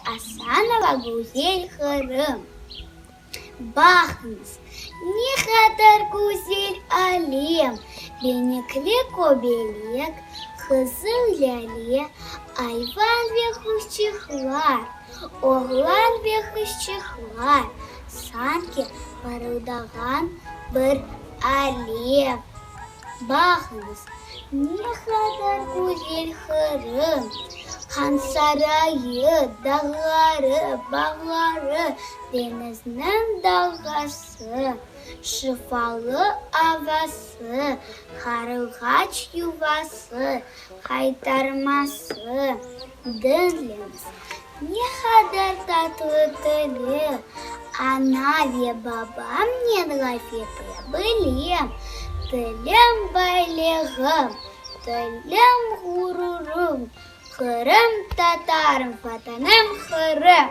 Асанова Гузель Хырым. Бақыңыз, не қадір гүзел әлем, бейнекле көбелек, қызыл ләле, айван ве хұшчықлар, оғлан ве хұшчықлар, санки парылдаған бір әлем. Бақыңыз, не қадір гүзел Хырым, хан сарайы, дағлары, бағлары, денізінің далғасы, шифалы авасы, қарлығаш ювасы, қайтармасы. Dinlemiz. Ne kadar tatlı dili, ana ve babam ne lafiyeti bileyim. Dilim baylığım, dilim gururum, Kırım Tatarım, vatanım Kırım.